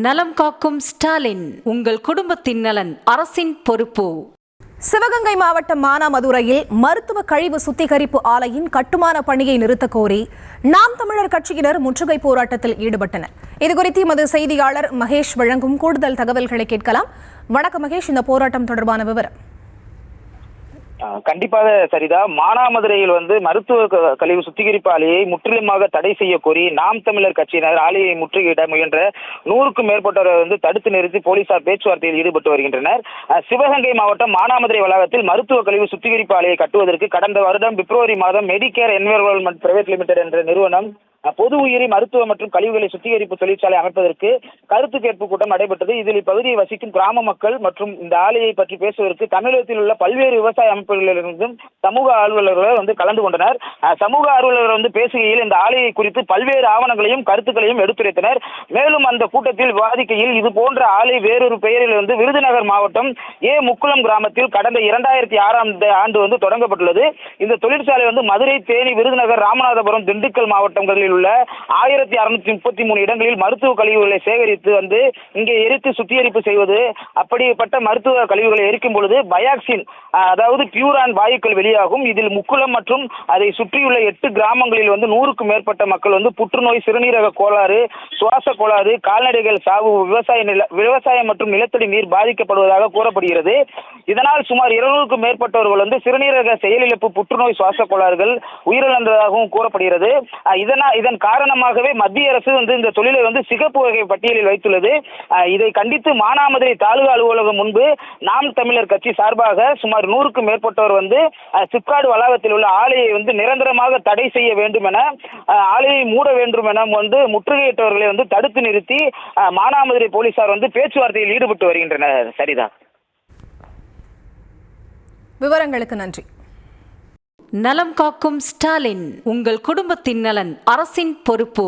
நலம் காக்கும் ஸ்டாலின், உங்கள் குடும்பத்தின் நலன் அரசின் பொறுப்பு. சிவகங்கை மாவட்டம் மானாமதுரையில் மருத்துவ கழிவு சுத்திகரிப்பு ஆலையின் கட்டுமான பணியை நிறுத்தக் கோரி நாம் தமிழர் கட்சியினர் முற்றுகை போராட்டத்தில் ஈடுபட்டனர். இதுகுறித்து எமது செய்தியாளர் மகேஷ் வழங்கும் கூடுதல் தகவல்களை கேட்கலாம். வணக்கம் மகேஷ், இந்த போராட்டம் தொடர்பான விவரம். கண்டிப்பாக சரிதா. மானாமதுரையில் மருத்துவ கழிவு சுத்திகரிப்பு ஆலையை முற்றிலுமாக தடை செய்ய கோரி நாம் தமிழர் கட்சியினர் ஆலையை முற்றுகையிட முயன்ற 100க்கும் மேற்பட்டவரை தடுத்து நிறுத்தி போலீசார் பேச்சுவார்த்தையில் ஈடுபட்டு வருகின்றனர். சிவகங்கை மாவட்டம் மானாமதுரை வளாகத்தில் மருத்துவ கழிவு சுத்திகரிப்பு ஆலையை கட்டுவதற்கு கடந்த வருடம் பிப்ரவரி மாதம் மெடிகேர் என்விரான்மெண்ட் பிரைவேட் லிமிடெட் என்ற நிறுவனம் பொது உயிரி மருத்துவ மற்றும் கழிவுகளை சுத்திகரிப்பு தொழிற்சாலை அமைப்பதற்கு கருத்து கேட்பு கூட்டம் நடைபெற்றது. இதில் இப்பகுதியை வசிக்கும் கிராம மக்கள் மற்றும் இந்த ஆலையை பற்றி பேசுவதற்கு தமிழகத்தில் உள்ள பல்வேறு விவசாய அமைப்புகளிலிருந்தும் சமூக ஆர்வலர்கள் கலந்து கொண்டனர். சமூக ஆர்வலர்கள் பேசுகையில் இந்த ஆலையை குறித்து பல்வேறு ஆவணங்களையும் கருத்துக்களையும் எடுத்துரைத்தனர். மேலும் அந்த கூட்டத்தில் விவாதிக்கையில் இது போன்ற ஆலை வேறொரு பெயரில் விருதுநகர் மாவட்டம் முக்குளம் கிராமத்தில் கடந்த 2006ஆம் ஆண்டு தொடங்கப்பட்டுள்ளது. இந்த தொழிற்சாலை மதுரை, தேனி, விருதுநகர், ராமநாதபுரம், திண்டுக்கல் மாவட்டங்களில் உள்ள 1633 இடங்களில் மருத்துவ கழிவுகளை சேகரித்து இங்கே எரித்து சுத்திகரிப்பு செய்வது. அப்படிப்பட்ட மருத்துவ கழிவுகளை எரிக்கும் பொழுது பயாக்சின், அதாவது பியூரான் வாயுக்கள் வெளியாகும். இதில் முக்குளம் மற்றும் அதை சுற்றியுள்ள 8 கிராமங்களில் 100க்கும் மேற்பட்ட மக்கள் புற்றுநோய், சிறுநீரக கோளாறு, சுவாச கோளாறு, கால்நடைகள் சாவு, விவசாயம் மற்றும் நிலத்தடி நீர் பாதிக்கப்படுவதாக கூறப்படுகிறது. இதனால் சுமார் 200க்கும் மேற்பட்டவர்கள் சிறுநீரக செயலிழப்பு, புற்றுநோய், சுவாச கோளாறுகள் உயிரிழந்ததாகவும் கூறப்படுகிறது. இதன் காரணமாகவே மத்திய அரசு இந்த தொழிலை சிகப்பு வகை பட்டியலில் வைத்துள்ளது. இதை கண்டித்து மானாமதுரை தாலுகா அலுவலகம் முன்பு நாம் தமிழர் கட்சி சார்பாக சுமார் 100க்கும் மேற்பட்டவர் சிப்காடு வளாகத்தில் உள்ள ஆலையை நிரந்தரமாக தடை செய்ய வேண்டும் என, ஆலையை மூட வேண்டும் என முற்றுகையிட்டவர்களை தடுத்து நிறுத்தி மானாமதுரை போலீசார் பேச்சுவார்த்தையில் ஈடுபட்டு வருகின்றனர். சரிதா. விவரங்களுக்கு நன்றி. நலம் காக்கும் ஸ்டாலின், உங்கள் குடும்பத்தின் நலன் அரசின் பொறுப்பு.